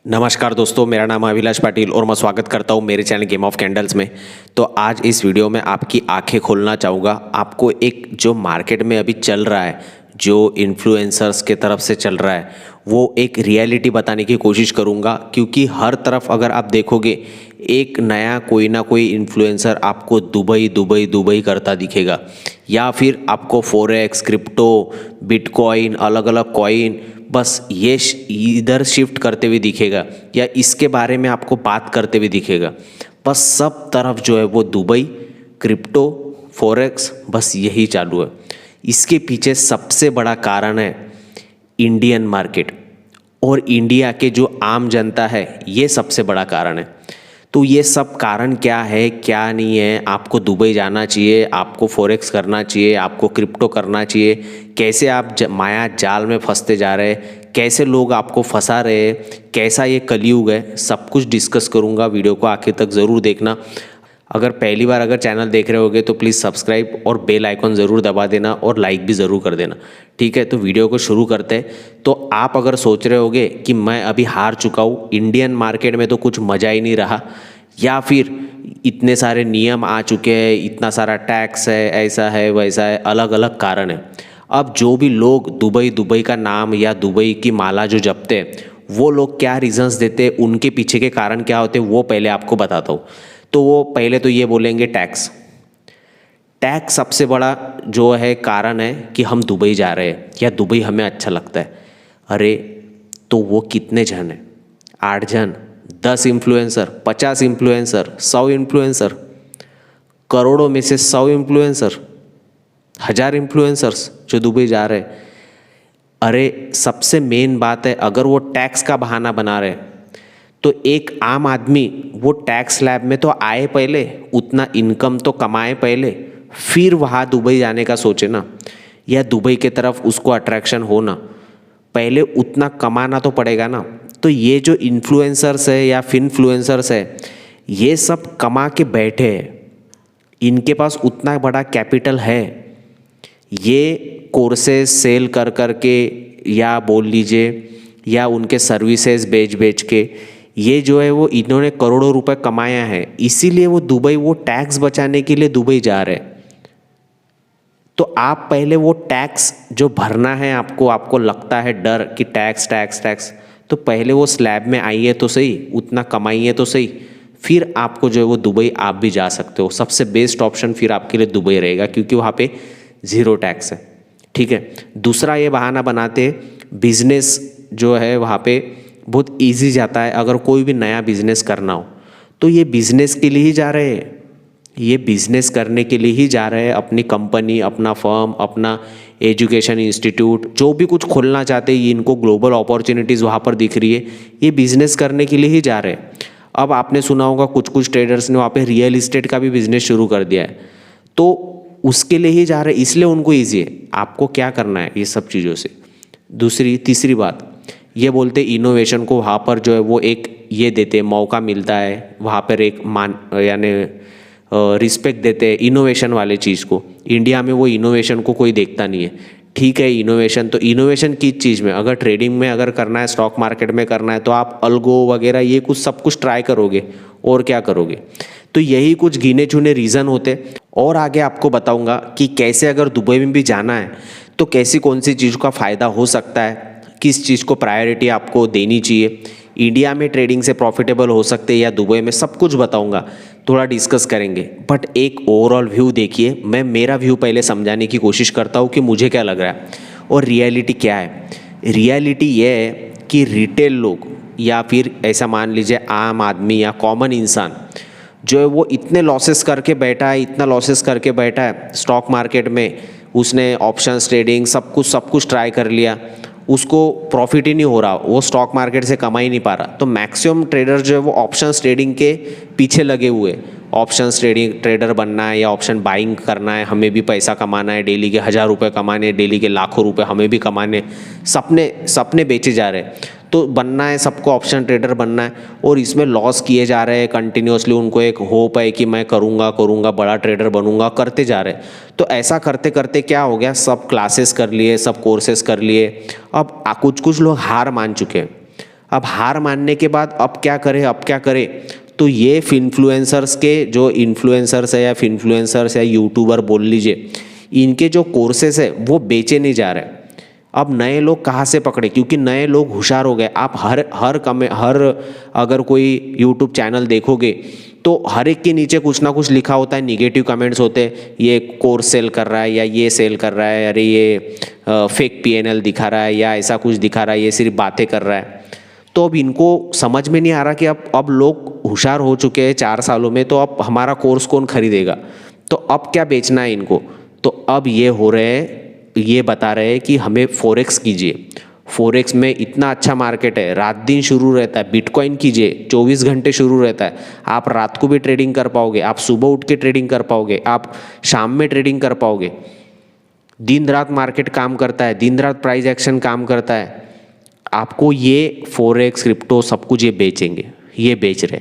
नमस्कार दोस्तों, मेरा नाम है अभिलाष पाटिल और मैं स्वागत करता हूं मेरे चैनल गेम ऑफ कैंडल्स में। तो आज इस वीडियो में आपकी आंखें खोलना चाहूँगा। आपको एक जो मार्केट में अभी चल रहा है, जो इन्फ्लुएंसर्स के तरफ से चल रहा है, वो एक रियलिटी बताने की कोशिश करूँगा। क्योंकि हर तरफ अगर आप देखोगे, एक नया कोई ना कोई इन्फ्लुएंसर आपको दुबई दुबई दुबई करता दिखेगा, या फिर आपको फॉरेक्स, क्रिप्टो, बिटकॉइन, अलग अलग कॉइन, बस ये इधर शिफ्ट करते हुए दिखेगा, या इसके बारे में आपको बात करते हुए दिखेगा। बस सब तरफ जो है वो दुबई, क्रिप्टो, फॉरेक्स, बस यही चालू है। इसके पीछे सबसे बड़ा कारण है इंडियन मार्केट और इंडिया के जो आम जनता है, ये सबसे बड़ा कारण है। तो ये सब कारण क्या है, क्या नहीं है, आपको दुबई जाना चाहिए, आपको फॉरेक्स करना चाहिए, आपको क्रिप्टो करना चाहिए, कैसे आप माया जाल में फंसते जा रहे हैं, कैसे लोग आपको फंसा रहे हैं, कैसा ये कलयुग है, सब कुछ डिस्कस करूँगा। वीडियो को आखिर तक ज़रूर देखना। अगर पहली बार अगर चैनल देख रहे होगे तो प्लीज़ सब्सक्राइब और बेल आइकॉन ज़रूर दबा देना और लाइक भी ज़रूर कर देना। ठीक है, तो वीडियो को शुरू करते हैं। तो आप अगर सोच रहे होगे कि मैं अभी हार चुका हूँ, इंडियन मार्केट में तो कुछ मज़ा ही नहीं रहा, या फिर इतने सारे नियम आ चुके हैं, इतना सारा टैक्स है, ऐसा है वैसा है, अलग अलग कारण है। अब जो भी लोग दुबई दुबई का नाम या दुबई की माला जो जपते हैं, वो लोग क्या रीजंस देते हैं, उनके पीछे के कारण क्या होते हैं, वो पहले आपको बताता हूँ। तो वो पहले तो ये बोलेंगे टैक्स। टैक्स सबसे बड़ा जो है कारण है कि हम दुबई जा रहे हैं या दुबई हमें अच्छा लगता है। अरे तो वो कितने जन हैं? 8 जन, 10 इन्फ्लुएंसर, 50 इन्फ्लुएंसर, 100 इन्फ्लुएंसर, करोड़ों में से 100 इन्फ्लुएंसर, 1000 इन्फ्लुएंसर्स जो दुबई जा रहे हैं। अरे सबसे मेन बात है, अगर वो टैक्स का बहाना बना रहे हैं, तो एक आम आदमी वो टैक्स स्लैब में तो आए पहले, उतना इनकम तो कमाए पहले, फिर वहाँ दुबई जाने का सोचे ना, या दुबई के तरफ उसको अट्रैक्शन हो ना, पहले उतना कमाना तो पड़ेगा ना। तो ये जो इन्फ्लुएंसर्स है या फिनफ्लुएंसर्स है, ये सब कमा के बैठे हैं, इनके पास उतना बड़ा कैपिटल है। ये कोर्सेज सेल कर कर के, या बोल लीजिए, या उनके सर्विसेज बेच बेच के, ये जो है वो इन्होंने करोड़ों रुपए कमाया है। इसीलिए वो दुबई, वो टैक्स बचाने के लिए दुबई जा रहे हैं। तो आप पहले वो टैक्स जो भरना है आपको, आपको लगता है डर कि टैक्स टैक्स टैक्स, तो पहले वो स्लैब में आइए तो सही, उतना कमाइए तो सही, फिर आपको जो है वो दुबई आप भी जा सकते हो। सबसे बेस्ट ऑप्शन फिर आपके लिए दुबई रहेगा, क्योंकि वहाँ पे ज़ीरो टैक्स है। ठीक है। दूसरा ये बहाना बनाते, बिजनेस जो है वहाँ पे बहुत इजी जाता है। अगर कोई भी नया बिजनेस करना हो तो ये बिजनेस के लिए ही जा रहे हैं, ये बिजनेस करने के लिए ही जा रहे हैं। अपनी कंपनी, अपना फर्म, अपना एजुकेशन इंस्टीट्यूट, जो भी कुछ खोलना चाहते हैं, इनको ग्लोबल अपॉर्चुनिटीज़ वहाँ पर दिख रही है, ये बिजनेस करने के लिए ही जा रहे हैं। अब आपने सुना होगा कुछ कुछ ट्रेडर्स ने वहाँ पे रियल इस्टेट का भी बिजनेस शुरू कर दिया है, तो उसके लिए ही जा रहे हैं, इसलिए उनको ईजी है। आपको क्या करना है ये सब चीज़ों से। तीसरी बात ये बोलते इनोवेशन को वहाँ पर जो है वो एक ये देते, मौका मिलता है वहाँ पर, एक मान यानी रिस्पेक्ट देते हैं इनोवेशन वाले चीज़ को। इंडिया में वो इनोवेशन को कोई देखता नहीं है। ठीक है, इनोवेशन तो इनोवेशन किस चीज़ में, अगर ट्रेडिंग में अगर करना है, स्टॉक मार्केट में करना है, तो आप अल्गो वगैरह ये कुछ सब कुछ ट्राई करोगे, और क्या करोगे। तो यही कुछ गिने चुने रीज़न होते। और आगे आपको बताऊंगा कि कैसे अगर दुबई में भी जाना है तो कैसी कौन सी चीज़ का फ़ायदा हो सकता है, किस चीज़ को प्रायोरिटी आपको देनी चाहिए, इंडिया में ट्रेडिंग से प्रॉफिटेबल हो सकते हैं या दुबई में, सब कुछ बताऊंगा, थोड़ा डिस्कस करेंगे। बट एक ओवरऑल व्यू देखिए, मैं मेरा व्यू पहले समझाने की कोशिश करता हूँ कि मुझे क्या लग रहा है और रियलिटी क्या है। रियलिटी ये है कि रिटेल लोग, या फिर ऐसा मान लीजिए आम आदमी या कॉमन इंसान जो है वो इतने लॉसेस करके बैठा है, इतना लॉसेस करके बैठा है स्टॉक मार्केट में। उसने ऑप्शंस ट्रेडिंग सब कुछ ट्राई कर लिया, उसको प्रॉफिट ही नहीं हो रहा, वो स्टॉक मार्केट से कमा ही नहीं पा रहा। तो मैक्सिमम ट्रेडर जो है वो ऑप्शंस ट्रेडिंग के पीछे लगे हुए। ऑप्शंस ट्रेडिंग ट्रेडर बनना है या ऑप्शन बाइंग करना है, हमें भी पैसा कमाना है, डेली के 1000 रुपये कमाने, डेली के लाखों रुपए हमें भी कमाने, सपने बेचे जा रहे हैं। तो बनना है सबको, ऑप्शन ट्रेडर बनना है, और इसमें लॉस किए जा रहे हैं कंटिन्यूसली। उनको एक होप है कि मैं करूँगा बड़ा ट्रेडर बनूंगा, करते जा रहे हैं। तो ऐसा करते करते क्या हो गया, सब क्लासेस कर लिए, सब कोर्सेज कर लिए, अब कुछ लोग हार मान चुके हैं। अब हार मानने के बाद अब क्या करें, अब क्या करें? तो ये इन्फ्लुएंसर्स के जो इन्फ्लुएंसर्स है या इन्फ्लुएंसर्स या यूट्यूबर बोल लीजिए, इनके जो कोर्सेस है वो बेचे नहीं जा रहे। अब नए लोग कहाँ से पकड़े? क्योंकि नए लोग होशियार हो गए। आप हर अगर कोई यूट्यूब चैनल देखोगे तो हर एक के नीचे कुछ ना कुछ लिखा होता है, निगेटिव कमेंट्स होते हैं, ये कोर्स सेल कर रहा है या ये सेल कर रहा है, अरे ये फेक PNL दिखा रहा है या ऐसा कुछ दिखा रहा है, ये सिर्फ बातें कर रहा है। तो अब इनको समझ में नहीं आ रहा कि अब लोग होशियार हो चुके हैं 4 सालों में, तो अब हमारा कोर्स कौन खरीदेगा? तो अब क्या बेचना है इनको? तो अब ये हो रहे हैं, ये बता रहे हैं कि हमें फॉरेक्स कीजिए, फॉरेक्स में इतना अच्छा मार्केट है, रात दिन शुरू रहता है। बिटकॉइन कीजिए, 24 घंटे शुरू रहता है, आप रात को भी ट्रेडिंग कर पाओगे, आप सुबह उठ के ट्रेडिंग कर पाओगे, आप शाम में ट्रेडिंग कर पाओगे। दिन रात मार्केट काम करता है, दिन रात प्राइस एक्शन काम करता है। आपको ये फॉरेक्स, क्रिप्टो सब कुछ ये बेचेंगे, ये बेच रहे।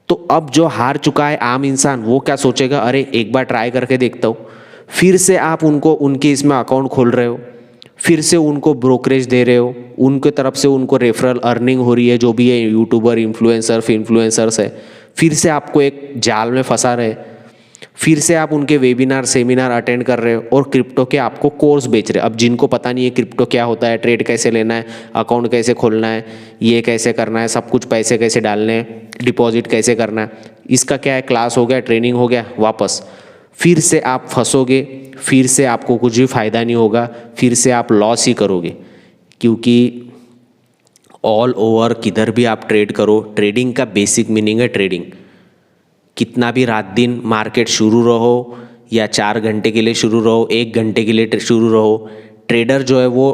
तो अब जो हार चुका है आम इंसान, वो क्या सोचेगा? अरे एक बार ट्राई करके देखता हूँ। फिर से आप उनको उनके इसमें अकाउंट खोल रहे हो, फिर से उनको ब्रोकरेज दे रहे हो, उनके तरफ से उनको रेफरल अर्निंग हो रही है, जो भी है यूट्यूबर इन्फ्लुएंसर्स है, फिर से आपको एक जाल में फंसा रहे। फिर से आप उनके वेबिनार सेमिनार अटेंड कर रहे हो और क्रिप्टो के आपको कोर्स बेच रहे हो। अब जिनको पता नहीं है क्रिप्टो क्या होता है, ट्रेड कैसे लेना है, अकाउंट कैसे खोलना है, ये कैसे करना है, सब कुछ पैसे कैसे डालने हैं, डिपॉजिट कैसे करना है, इसका क्या है, क्लास हो गया, ट्रेनिंग हो गया, वापस फिर से आप फंसोगे, फिर से आपको कुछ भी फायदा नहीं होगा, फिर से आप लॉस ही करोगे। क्योंकि ऑल ओवर किधर भी आप ट्रेड करो, ट्रेडिंग का बेसिक मीनिंग है ट्रेडिंग। कितना भी रात दिन मार्केट शुरू रहो या 4 घंटे के लिए शुरू रहो, 1 घंटे के लिए शुरू रहो, ट्रेडर जो है वो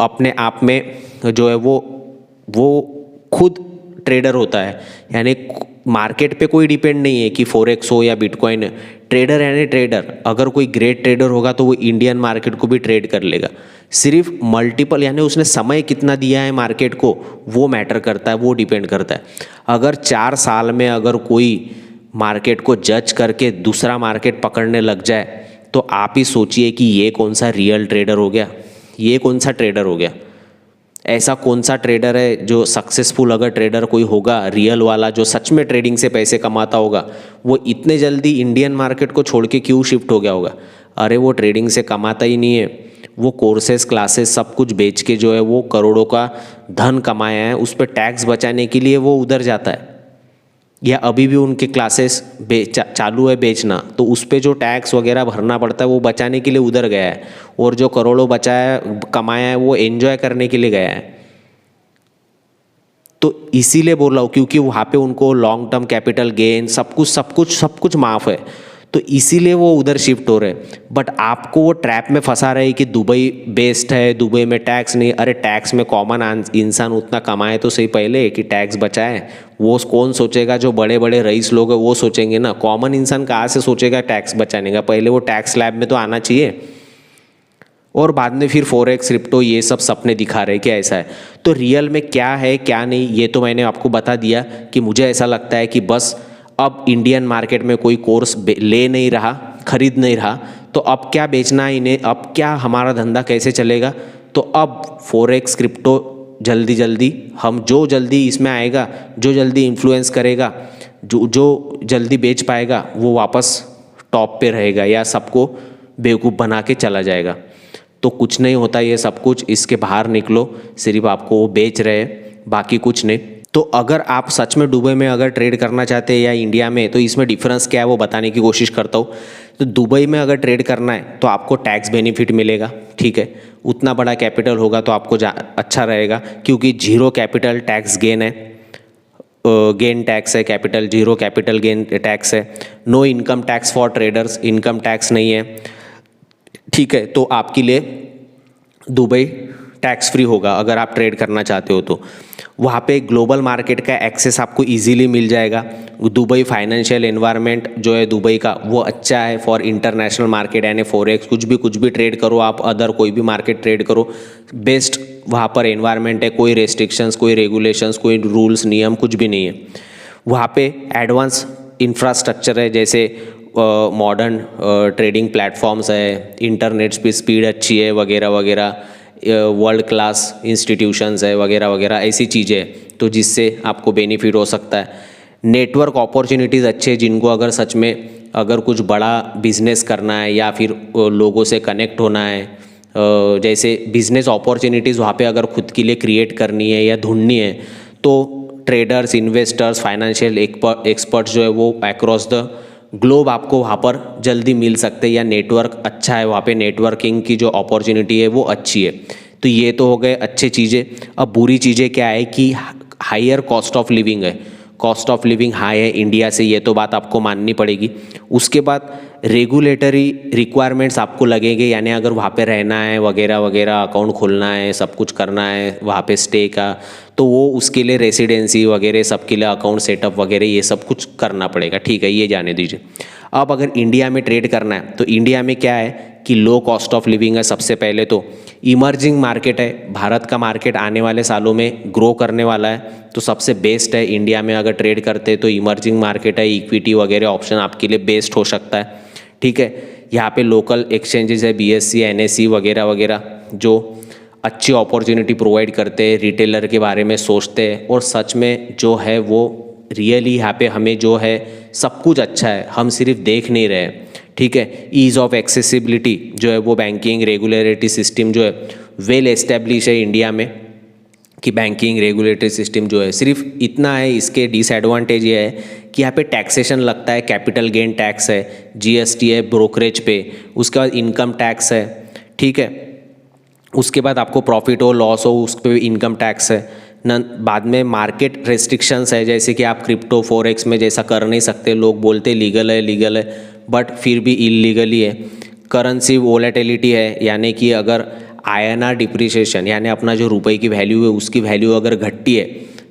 अपने आप में जो है वो खुद ट्रेडर होता है। यानी मार्केट पे कोई डिपेंड नहीं है कि फॉरेक्स हो या बिटकॉइन। ट्रेडर यानी ट्रेडर, अगर कोई ग्रेट ट्रेडर होगा तो वो इंडियन मार्केट को भी ट्रेड कर लेगा। सिर्फ मल्टीपल यानी उसने समय कितना दिया है मार्केट को, वो मैटर करता है, वो डिपेंड करता है। अगर 4 साल में अगर कोई मार्केट को जज करके दूसरा मार्केट पकड़ने लग जाए, तो आप ही सोचिए कि ये कौन सा रियल ट्रेडर हो गया, ये कौन सा ट्रेडर हो गया। ऐसा कौन सा ट्रेडर है जो सक्सेसफुल, अगर ट्रेडर कोई होगा रियल वाला जो सच में ट्रेडिंग से पैसे कमाता होगा, वो इतने जल्दी इंडियन मार्केट को छोड़ के क्यों शिफ्ट हो गया होगा? अरे वो ट्रेडिंग से कमाता ही नहीं है, वो कोर्सेस क्लासेस सब कुछ बेच के जो है वो करोड़ों का धन कमाया है, उस पर टैक्स बचाने के लिए वो उधर जाता है। या अभी भी उनके क्लासेस चालू है बेचना, तो उस पर जो टैक्स वगैरह भरना पड़ता है वो बचाने के लिए उधर गया है, और जो करोड़ों बचाया कमाया है वो एंजॉय करने के लिए गया है। तो इसीलिए बोल रहा हूँ, क्योंकि वहाँ पे उनको लॉन्ग टर्म कैपिटल गेन सब कुछ माफ़ है, तो इसीलिए वो उधर शिफ्ट हो रहे। बट आपको वो ट्रैप में फंसा रहे कि दुबई बेस्ट है, दुबई में टैक्स नहीं। अरे टैक्स में कॉमन इंसान उतना कमाए तो सही पहले कि टैक्स बचाए। वो कौन सोचेगा? जो बड़े बड़े रईस लोग हैं वो सोचेंगे ना। कॉमन इंसान कहाँ से सोचेगा टैक्स बचाने का? पहले वो टैक्स स्लैब में तो आना चाहिए, और बाद में फिर फॉरेक्स, क्रिप्टो ये सब सपने दिखा रहे कि ऐसा है। तो रियल में क्या है क्या नहीं, ये तो मैंने आपको बता दिया कि मुझे ऐसा लगता है कि बस अब इंडियन मार्केट में कोई कोर्स ले नहीं रहा, खरीद नहीं रहा, तो अब क्या बेचना है इन्हें, अब क्या हमारा धंधा कैसे चलेगा? तो अब फॉरेक्स, क्रिप्टो जल्दी हम जो जल्दी इसमें आएगा, जो जल्दी इन्फ्लुएंस करेगा, जो जल्दी बेच पाएगा, वो वापस टॉप पे रहेगा या सबको बेवकूफ़ बना के चला जाएगा। तो कुछ नहीं होता ये सब कुछ, इसके बाहर निकलो। सिर्फ आपको वो बेच रहे, बाकी कुछ नहीं। तो अगर आप सच में दुबई में अगर ट्रेड करना चाहते हैं या इंडिया में, तो इसमें डिफरेंस क्या है वो बताने की कोशिश करता हूँ। तो दुबई में अगर ट्रेड करना है तो आपको टैक्स बेनिफिट मिलेगा, ठीक है। उतना बड़ा कैपिटल होगा तो आपको अच्छा रहेगा, क्योंकि 0 कैपिटल टैक्स गेन है, गेन टैक्स है, कैपिटल 0 कैपिटल गेन टैक्स है। No income tax for traders, income tax नहीं है, ठीक है। तो आपके लिए दुबई टैक्स फ्री होगा अगर आप ट्रेड करना चाहते हो तो। वहाँ पे ग्लोबल मार्केट का एक्सेस आपको इजीली मिल जाएगा। दुबई फाइनेंशियल एनवायरनमेंट जो है दुबई का, वो अच्छा है फॉर इंटरनेशनल मार्केट, यानी फॉरेक्स कुछ भी ट्रेड करो आप, अदर कोई भी मार्केट ट्रेड करो, बेस्ट वहाँ पर एनवायरनमेंट है। कोई रेस्ट्रिक्शंस, कोई रेगुलेशंस, कोई रूल्स नियम कुछ भी नहीं है। वहाँ पे एडवांस इंफ्रास्ट्रक्चर है, जैसे मॉडर्न ट्रेडिंग प्लेटफॉर्म्स है, इंटरनेट स्पीड अच्छी है वगैरह वगैरह, वर्ल्ड क्लास इंस्टीट्यूशंस है वगैरह वगैरह, ऐसी चीज़ें। तो जिससे आपको बेनिफिट हो सकता है। नेटवर्क अपॉर्चुनिटीज़ अच्छे, जिनको अगर सच में अगर कुछ बड़ा बिजनेस करना है या फिर लोगों से कनेक्ट होना है, जैसे बिजनेस अपॉर्चुनिटीज़ वहाँ पे अगर खुद के लिए क्रिएट करनी है या ढूंढनी है, तो ट्रेडर्स, इन्वेस्टर्स, फाइनेंशियल एक्सपर्ट्स जो है वो अक्रॉस द ग्लोब आपको वहाँ पर जल्दी मिल सकते हैं, या नेटवर्क अच्छा है वहाँ पे, नेटवर्किंग की जो अपॉर्चुनिटी है वो अच्छी है। तो ये तो हो गए अच्छी चीज़ें। अब बुरी चीज़ें क्या है कि हायर कॉस्ट ऑफ लिविंग है, कॉस्ट ऑफ लिविंग हाई है इंडिया से, ये तो बात आपको माननी पड़ेगी। उसके बाद रेगुलेटरी रिक्वायरमेंट्स आपको लगेंगे, यानी अगर वहाँ पे रहना है वगैरह वगैरह, अकाउंट खोलना है, सब कुछ करना है वहाँ पे स्टे का, तो वो उसके लिए रेसिडेंसी वगैरह सबके लिए अकाउंट सेटअप वगैरह ये सब कुछ करना पड़ेगा। ठीक है, ये जाने दीजिए। अब अगर इंडिया में ट्रेड करना है तो इंडिया में क्या है कि लो कॉस्ट ऑफ लिविंग है। सबसे पहले तो इमर्जिंग मार्केट है, भारत का मार्केट आने वाले सालों में ग्रो करने वाला है, तो सबसे बेस्ट है इंडिया में अगर ट्रेड करते हैं तो इमर्जिंग मार्केट है, इक्विटी वगैरह ऑप्शन आपके लिए बेस्ट हो सकता है। ठीक है, यहाँ पे लोकल एक्सचेंजेस है, BSE, NSE वगैरह वगैरह, जो अच्छी अपॉर्चुनिटी प्रोवाइड करते हैं, रिटेलर के बारे में सोचते हैं, और सच में जो है वो रियली यहाँ पे हमें जो है सब कुछ अच्छा है, हम सिर्फ देख नहीं रहे। ठीक है, ईज़ ऑफ एक्सेसिबिलिटी जो है वो बैंकिंग रेगुलेटरी सिस्टम जो है वेल एस्टेब्लिश है इंडिया में, कि बैंकिंग रेगुलेटरी सिस्टम जो है सिर्फ इतना है। इसके डिसएडवांटेज ये है कि यहाँ पे टैक्सेशन लगता है, कैपिटल गेन टैक्स है, GST है ब्रोकरेज पे, उसके बाद इनकम टैक्स है। ठीक है, उसके बाद आपको प्रॉफिट हो लॉस हो उस पर इनकम टैक्स है न। बाद में मार्केट रेस्ट्रिक्शंस है, जैसे कि आप क्रिप्टो फॉरेक्स में जैसा कर नहीं सकते, लोग बोलते लीगल है बट फिर भी इलीगली है। करेंसी वोलेटिलिटी है, यानी कि अगर INR डिप्रिसिएशन, यानी अपना जो रुपए की वैल्यू है उसकी वैल्यू अगर घटती है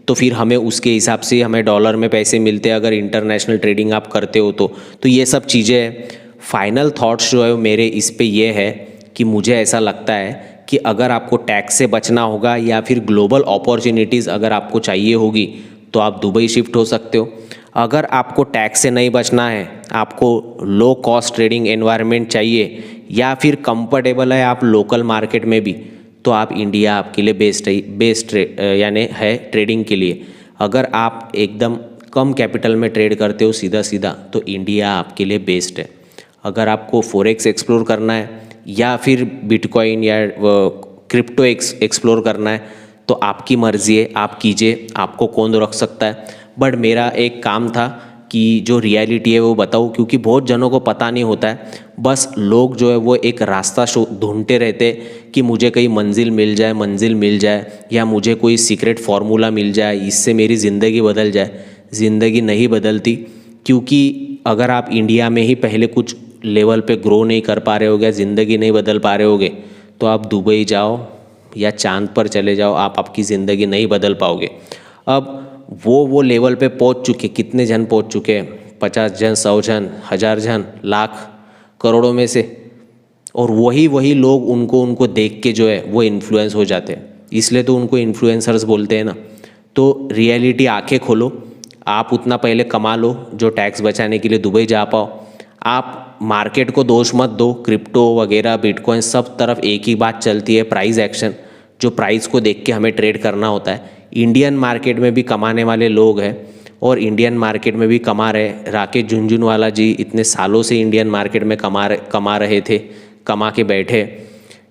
तो फिर हमें उसके हिसाब से हमें डॉलर में पैसे मिलते हैं अगर इंटरनेशनल ट्रेडिंग आप करते हो तो ये सब चीज़ें हैं। फाइनल थॉट्स जो है मेरे इस पे ये है कि मुझे ऐसा लगता है कि अगर आपको टैक्स से बचना होगा या फिर ग्लोबल अपॉर्चुनिटीज़ अगर आपको चाहिए होगी तो आप दुबई शिफ्ट हो सकते हो। अगर आपको टैक्स से नहीं बचना है, आपको लो कॉस्ट ट्रेडिंग एनवायरनमेंट चाहिए या फिर कंफर्टेबल है आप लोकल मार्केट में भी, तो आप इंडिया आपके लिए बेस्ट यानी है ट्रेडिंग के लिए। अगर आप एकदम कम कैपिटल में ट्रेड करते हो सीधा सीधा, तो इंडिया आपके लिए बेस्ट है। अगर आपको फॉरेक्स एक्सप्लोर करना है या फिर बिटकॉइन या क्रिप्टो एक्सप्लोर करना है तो आपकी मर्ज़ी है, आप कीजिए, आपको कौन रोक सकता है। बट मेरा एक काम था कि जो रियलिटी है वो बताऊँ, क्योंकि बहुत जनों को पता नहीं होता है। बस लोग जो है वो एक रास्ता ढूंढते रहते कि मुझे कहीं मंजिल मिल जाए या मुझे कोई सीक्रेट फार्मूला मिल जाए, इससे मेरी ज़िंदगी बदल जाए। ज़िंदगी नहीं बदलती, क्योंकि अगर आप इंडिया में ही पहले कुछ लेवल पे ग्रो नहीं कर पा रहे होगे, ज़िंदगी नहीं बदल पा रहे होगे, तो आप दुबई जाओ या चांद पर चले जाओ, आप आपकी ज़िंदगी नहीं बदल पाओगे। अब वो लेवल पे पहुंच चुके, कितने जन पहुंच चुके हैं, 50 जन, 100 जन, 1000 जन, लाख, करोड़ों में से, और वही लोग उनको देख के जो है वो इन्फ्लुएंस हो जाते हैं। इसलिए तो उनको इन्फ्लुएंसर्स बोलते हैं ना। तो रियलिटी आंखें खोलो, आप उतना पहले कमा लो जो टैक्स बचाने के लिए दुबई जा पाओ। आप मार्केट को दोष मत दो, क्रिप्टो वगैरह बिटकॉइन सब तरफ एक ही बात चलती है, प्राइस एक्शन, जो प्राइस को देख के हमें ट्रेड करना होता है। इंडियन मार्केट में भी कमाने वाले लोग हैं और इंडियन मार्केट में भी कमा रहे। राकेश झुनझुनवाला जी इतने सालों से इंडियन मार्केट में कमा रहे थे, कमा के बैठे।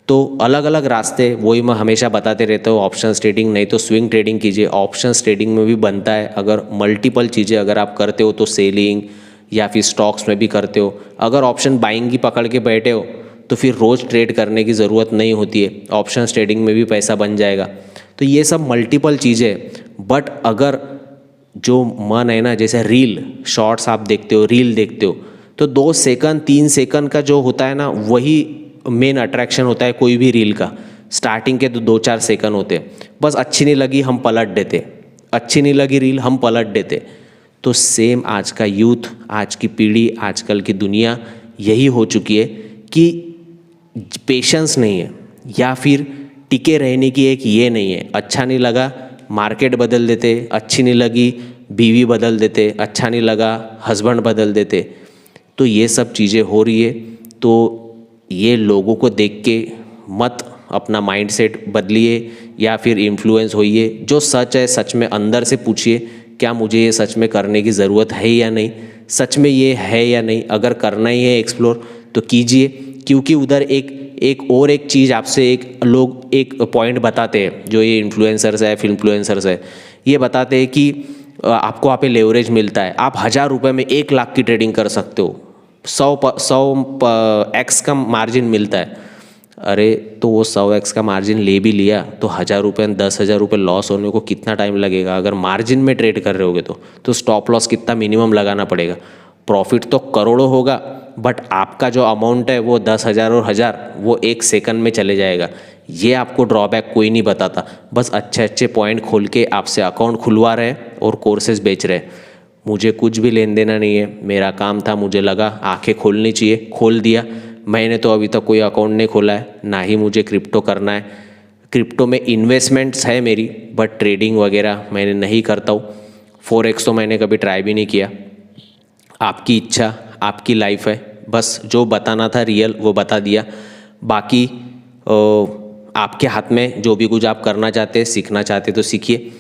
तो अलग अलग रास्ते, वही मैं हमेशा बताते रहता हूँ, ऑप्शन ट्रेडिंग नहीं तो स्विंग ट्रेडिंग कीजिए। ऑप्शन ट्रेडिंग में भी बनता है, अगर मल्टीपल चीज़ें अगर आप करते हो तो सेलिंग या फिर स्टॉक्स में भी करते हो। अगर ऑप्शन बाइंग की पकड़ के बैठे हो तो फिर रोज़ ट्रेड करने की ज़रूरत नहीं होती है, ऑप्शन ट्रेडिंग में भी पैसा बन जाएगा। तो ये सब मल्टीपल चीज़ें। बट अगर जो मन है ना, जैसे रील शॉर्ट्स आप देखते हो, रील देखते हो, तो 2 सेकंड 3 सेकंड का जो होता है ना, वही मेन अट्रैक्शन होता है कोई भी रील का। स्टार्टिंग के 2-4 सेकंड होते हैं, बस अच्छी नहीं लगी हम पलट देते, अच्छी नहीं लगी रील हम पलट देते। तो सेम आज का यूथ, आज की पीढ़ी, आजकल की दुनिया यही हो चुकी है कि पेशेंस नहीं है, या फिर टिके रहने की एक ये नहीं है। अच्छा नहीं लगा मार्केट बदल देते, अच्छी नहीं लगी बीवी बदल देते, अच्छा नहीं लगा हस्बैंड बदल देते। तो ये सब चीज़ें हो रही है। तो ये लोगों को देख के मत अपना माइंडसेट बदलिए, या फिर इन्फ्लुएंस होइए। जो सच है सच में अंदर से पूछिए, क्या मुझे ये सच में करने की ज़रूरत है या नहीं, सच में ये है या नहीं। अगर करना ही है एक्सप्लोर तो कीजिए, क्योंकि उधर एक चीज़ आपसे लोग एक पॉइंट बताते हैं, जो ये इन्फ्लुएंसर्स है, फिल्म इन्फ्लुएंसर्स है, ये बताते हैं कि आपको वहाँ पे लेवरेज मिलता है, आप 1000 रुपये में 1 लाख की ट्रेडिंग कर सकते हो, 100x का मार्जिन मिलता है। अरे तो वो 100x का मार्जिन ले भी लिया तो 1000 रुपये 10,000 रुपये लॉस होने को कितना टाइम लगेगा। अगर मार्जिन में ट्रेड कर रहे होगे तो स्टॉप लॉस कितना मिनिमम लगाना पड़ेगा। प्रॉफिट तो करोड़ों होगा, बट आपका जो अमाउंट है वो 10,000 और 1000 वो 1 सेकंड में चले जाएगा। ये आपको ड्रॉबैक कोई नहीं बताता, बस अच्छे अच्छे पॉइंट खोल के आपसे अकाउंट खुलवा रहे हैं और कोर्सेज बेच रहे हैं। मुझे कुछ भी लेन देना नहीं है, मेरा काम था, मुझे लगा आंखें खोलनी चाहिए, खोल दिया। मैंने तो अभी तक कोई अकाउंट नहीं खोला है, ना ही मुझे क्रिप्टो करना है। क्रिप्टो में इन्वेस्टमेंट्स है मेरी, बट ट्रेडिंग वगैरह मैंने नहीं करता हूँ। फॉरेक्स तो मैंने कभी ट्राई भी नहीं किया। आपकी इच्छा, आपकी लाइफ है, बस जो बताना था रियल वो बता दिया। बाकी आपके हाथ में, जो भी कुछ आप करना चाहते हैं, सीखना चाहते तो सीखिए।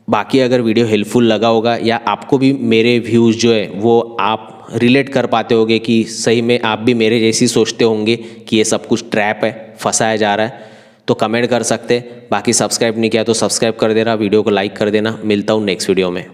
बाकी अगर वीडियो हेल्पफुल लगा होगा या आपको भी मेरे व्यूज़ जो है वो आप रिलेट कर पाते होंगे कि सही में आप भी मेरे जैसी सोचते होंगे कि ये सब कुछ ट्रैप है, फंसाया जा रहा है, तो कमेंट कर सकते हैं। बाकी सब्सक्राइब नहीं किया तो सब्सक्राइब कर देना, वीडियो को लाइक कर देना। मिलता हूँ नेक्स्ट वीडियो में।